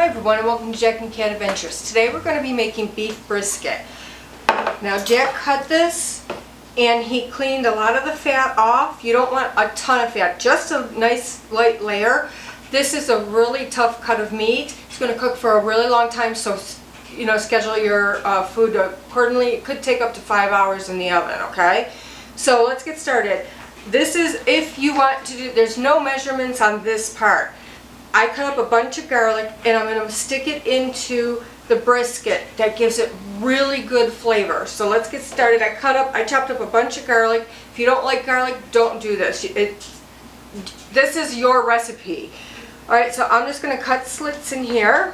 everyone, and welcome to Jack and Cat Adventures. Today we're going to be making beef brisket. Now Jack cut this and he cleaned a lot of the fat off. You don't want a ton of fat, just a nice light layer. This is a really tough cut of meat. It's going to cook for a really long time, so schedule your food accordingly. It could take up to 5 hours in the oven, okay? So let's get started. This is if you want to do, there's no measurements on this part. I cut up a bunch of garlic and I'm going to stick it into the brisket. That gives it really good flavor. So let's get started. I chopped up a bunch of garlic. If you don't like garlic, don't do this. This is your recipe. Alright, so I'm just going to cut slits in here.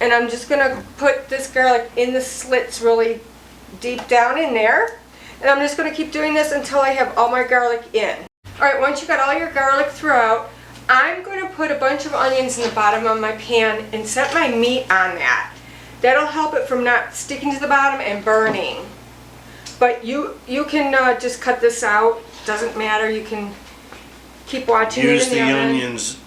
And I'm just going to put this garlic in the slits really deep down in there. And I'm just going to keep doing this until I have all my garlic in. Alright, once you got all your garlic throughout, I'm going to put a bunch of onions in the bottom of my pan and set my meat on that. That'll help it from not sticking to the bottom and burning. But you can just cut this out. Doesn't matter. You can keep watching Use it in the oven. onions.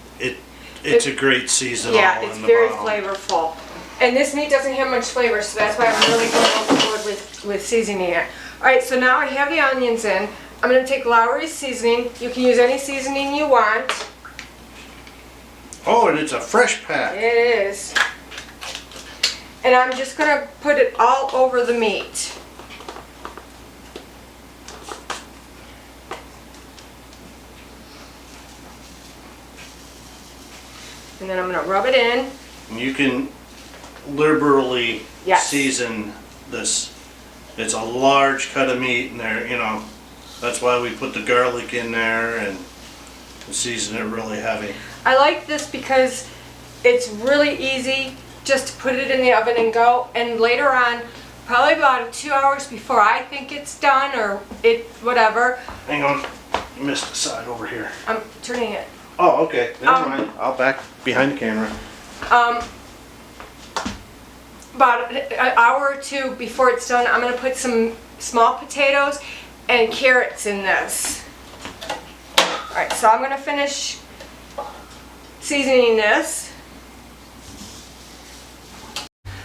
It's a great season. Yeah, it's very flavorful. And this meat doesn't have much flavor, so that's why I'm really going overboard with seasoning it. Alright, so now I have the onions in. I'm going to take Lowry's seasoning. You can use any seasoning you want. Oh, and it's a fresh pack. It is. And I'm just going to put it all over the meat. And then I'm going to rub it in. You can liberally Yes. season this. It's a large cut of meat in there, That's why we put the garlic in there and season it really heavy. I like this because it's really easy just to put it in the oven and go. And later on, probably about 2 hours before I think it's done or whatever. Hang on, you missed the side over here. I'm turning it. Oh, okay. Never mind. I'll back behind the camera. About an hour or two before it's done, I'm going to put some small potatoes and carrots in this. Alright, so I'm going to finish seasoning this.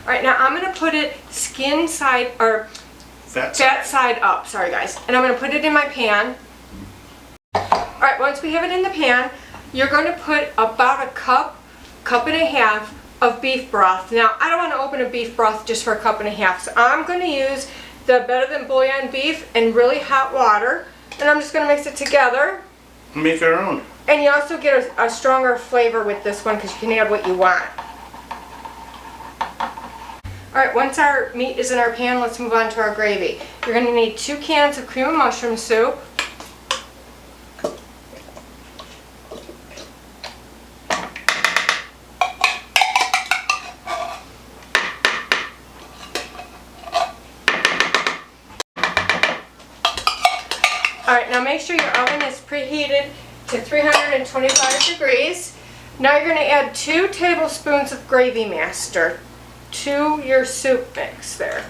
Alright, now I'm going to put it skin side, or fat side up, sorry guys. And I'm going to put it in my pan. Alright, once we have it in the pan, you're going to put about a cup and a half of beef broth. Now, I don't want to open a beef broth just for a cup and a half, so I'm going to use the Better Than Bouillon beef and really hot water. And I'm just going to mix it together. Make our own. And you also get a stronger flavor with this one because you can add what you want. Alright, once our meat is in our pan, let's move on to our gravy. You're going to need 2 cans of cream of mushroom soup. Alright, now make sure your oven is preheated to 325 degrees. Now you're going to add 2 tablespoons of gravy master to your soup mix there.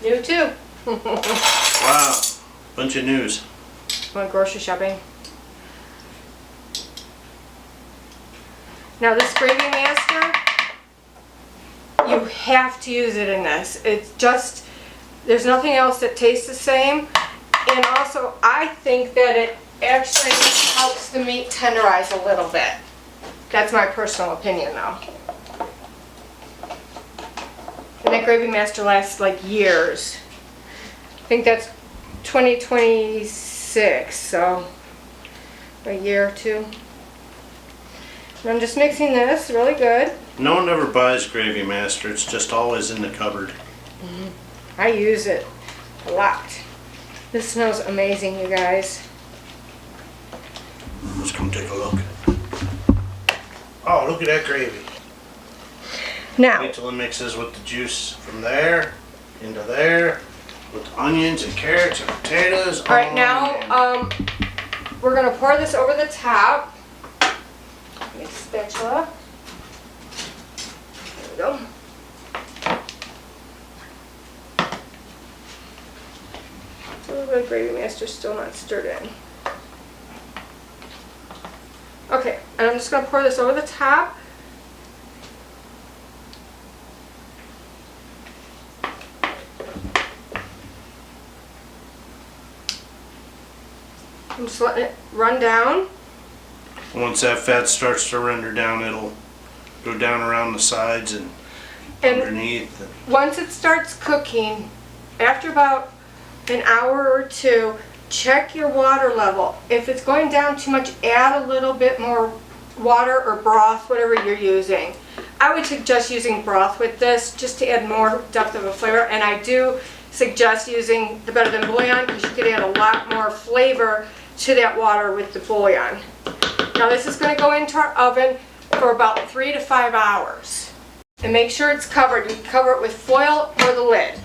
New too. Wow, bunch of news. Want grocery shopping? Now this gravy master, you have to use it in this. It's just, there's nothing else that tastes the same. And also, I think that it actually helps the meat tenderize a little bit. That's my personal opinion though. And that gravy master lasts like years. I think that's 2026, so a year or two. And I'm just mixing this really good. No one ever buys Gravy Master. It's just always in the cupboard. I use it a lot. This smells amazing, you guys. Let's come take a look. Oh, look at that gravy. Now, wait till it mixes with the juice from there into there with the onions and carrots and potatoes. All right, now we're going to pour this over the top. Get a spatula. There we go. little bit of gravy master still not stirred in. Okay, and I'm just going to pour this over the top. I'm just letting it run down. Once that fat starts to render down, it'll go down around the sides and underneath. Once it starts cooking, after about an hour or two, check your water level. If it's going down too much, add a little bit more water or broth, whatever you're using. I would suggest using broth with this just to add more depth of a flavor, and I do suggest using the Better Than Bouillon because you could add a lot more flavor to that water with the bouillon. Now this is going to go into our oven for about 3 to 5 hours. And make sure it's covered. You can cover it with foil or the lid.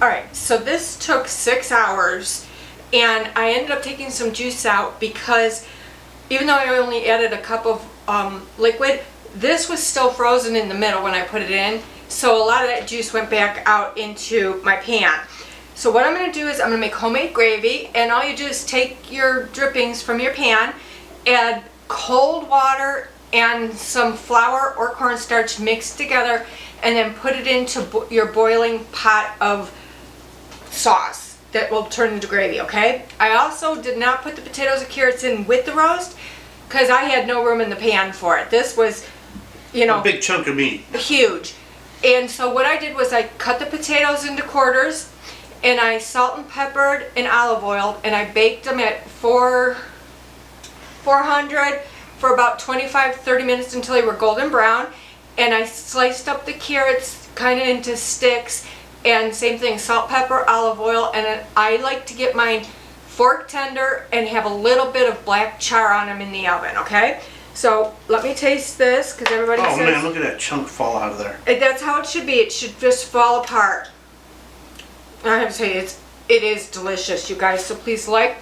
Alright, so this took 6 hours, and I ended up taking some juice out because even though I only added a cup of liquid, this was still frozen in the middle when I put it in, so a lot of that juice went back out into my pan. So what I'm going to do is I'm going to make homemade gravy, and all you do is take your drippings from your pan, add cold water and some flour or cornstarch mixed together, and then put it into your boiling pot of sauce that will turn into gravy, okay? I also did not put the potatoes and carrots in with the roast because I had no room in the pan for it. This was, you know, a big chunk of meat. Huge. And so what I did was I cut the potatoes into quarters, and I salt and peppered and olive oiled, and I baked them at 400 for about 25-30 minutes until they were golden brown. And I sliced up the carrots kind of into sticks, and same thing, salt, pepper, olive oil, and I like to get mine fork tender and have a little bit of black char on them in the oven, okay? So let me taste this because everybody says... Oh man, look at that chunk fall out of there. That's how it should be. It should just fall apart. I have to say, it is delicious, you guys. So please like,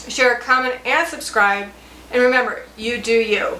share, comment, and subscribe. And remember, you do you.